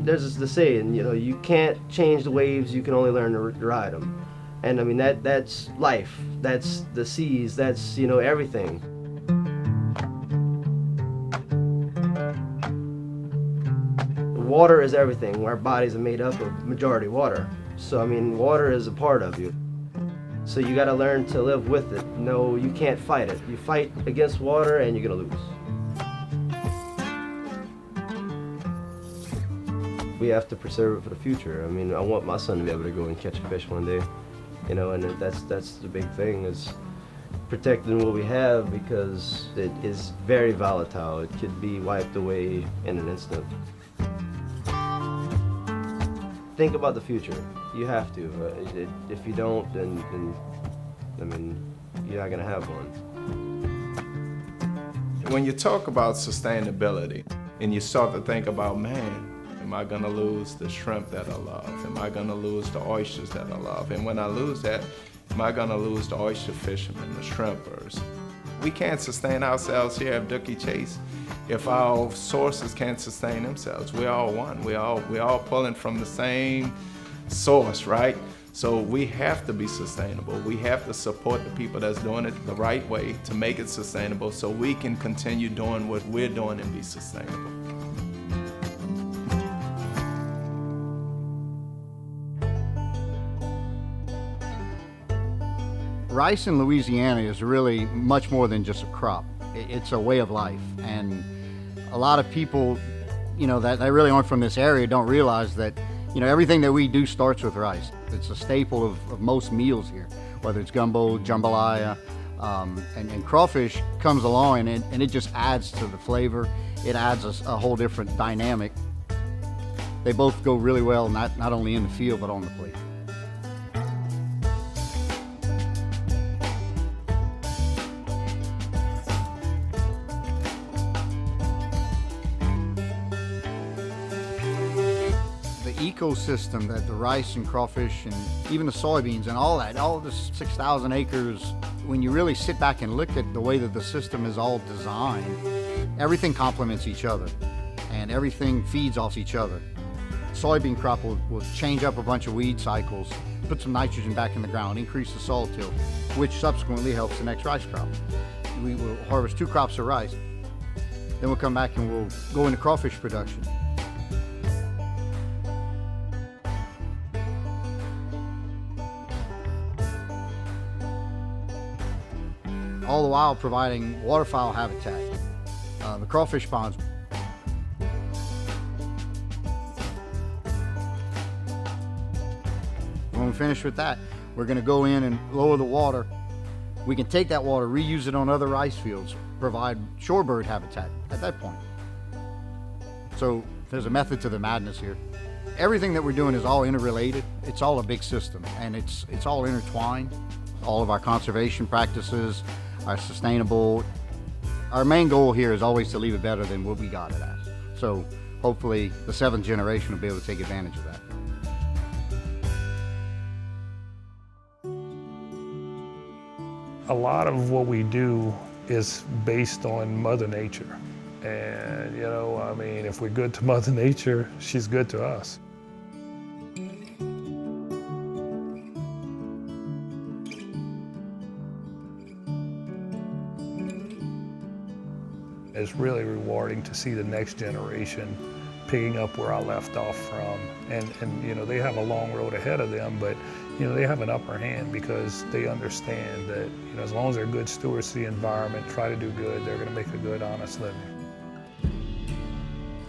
there's the saying, you know, you can't change the waves, you can only learn to ride them. And I mean, that's life, that's the seas, that's, you know, everything. Water is everything. Our bodies are made up of majority water. So I mean, water is a part of you. So you got to learn to live with it. No, you can't fight it. You fight against water and you're gonna lose. We have to preserve it for the future. I mean, I want my son to be able to go and catch a fish one day, you know, and that's the big thing, is protecting what we have, because it is very volatile. It could be wiped away in an instant. Think about the future. You have to. If you don't, then I mean, you're not gonna have one. When you talk about sustainability and you start to think about, man, am I gonna lose the shrimp that I love? Am I gonna lose the oysters that I love? And when I lose that, am I gonna lose the oyster fishermen, the shrimpers? We can't sustain ourselves here at Dookie Chase if our sources can't sustain themselves. We're all one. We're all pulling from the same source, right? So we have to be sustainable. We have to support the people that's doing it the right way to make it sustainable, so we can continue doing what we're doing and be sustainable. Rice in Louisiana is really much more than just a crop. It's a way of life, and a lot of people, you know, that really aren't from this area don't realize that, you know, everything that we do starts with rice. It's a staple of most meals here, whether it's gumbo, jambalaya, and crawfish comes along and it just adds to the flavor. It adds a whole different dynamic. They both go really well, not only in the field, but on the plate. Ecosystem that the rice and crawfish and even the soybeans and all the 6,000 acres, when you really sit back and look at the way that the system is all designed, everything complements each other and everything feeds off each other. Soybean crop will change up a bunch of weed cycles, put some nitrogen back in the ground, increase the soil till, which subsequently helps the next rice crop. We will harvest 2 crops of rice, then we'll come back and we'll go into crawfish production. All the while providing waterfowl habitat, the crawfish ponds. When we finish with that, we're going to go in and lower the water. We can take that water, reuse it on other rice fields, provide shorebird habitat at that point. So there's a method to the madness here. Everything that we're doing is all interrelated. It's all a big system, and it's all intertwined. All of our conservation practices, our sustainable. Our main goal here is always to leave it better than what we got it as. So hopefully the 7th generation will be able to take advantage of that. A lot of what we do is based on Mother Nature. And, you know, I mean, if we're good to Mother Nature, she's good to us. It's really rewarding to see the next generation picking up where I left off from. And you know, they have a long road ahead of them, but you know, they have an upper hand because they understand that, you know, as long as they're good stewards of the environment, try to do good, they're gonna make a good, honest living.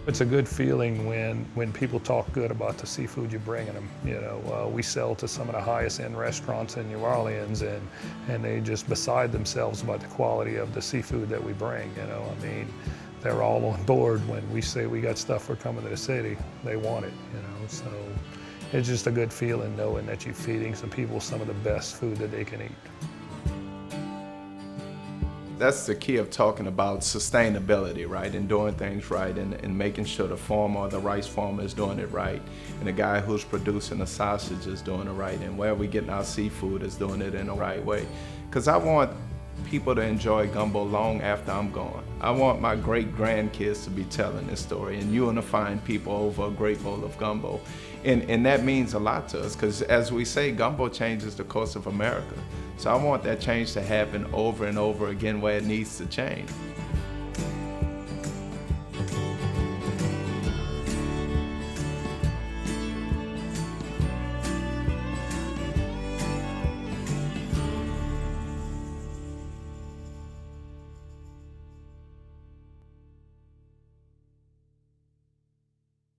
It's a good feeling when people talk good about the seafood you're bringing them. You know, we sell to some of the highest end restaurants in New Orleans, and they just beside themselves about the quality of the seafood that we bring. You know, I mean, they're all on board when we say we got stuff for coming to the city. They want it, you know, so it's just a good feeling knowing that you're feeding some people some of the best food that they can eat. That's the key of talking about sustainability, right? And doing things right, and making sure the farmer or the rice farmer is doing it right, and the guy who's producing the sausage is doing it right, and where we getting our seafood is doing it in the right way. Because I want people to enjoy gumbo long after I'm gone. I want my great-grandkids to be telling this story and unifying people over a great bowl of gumbo. And that means a lot to us, because as we say, gumbo changes the course of America. So I want that change to happen over and over again where it needs to change.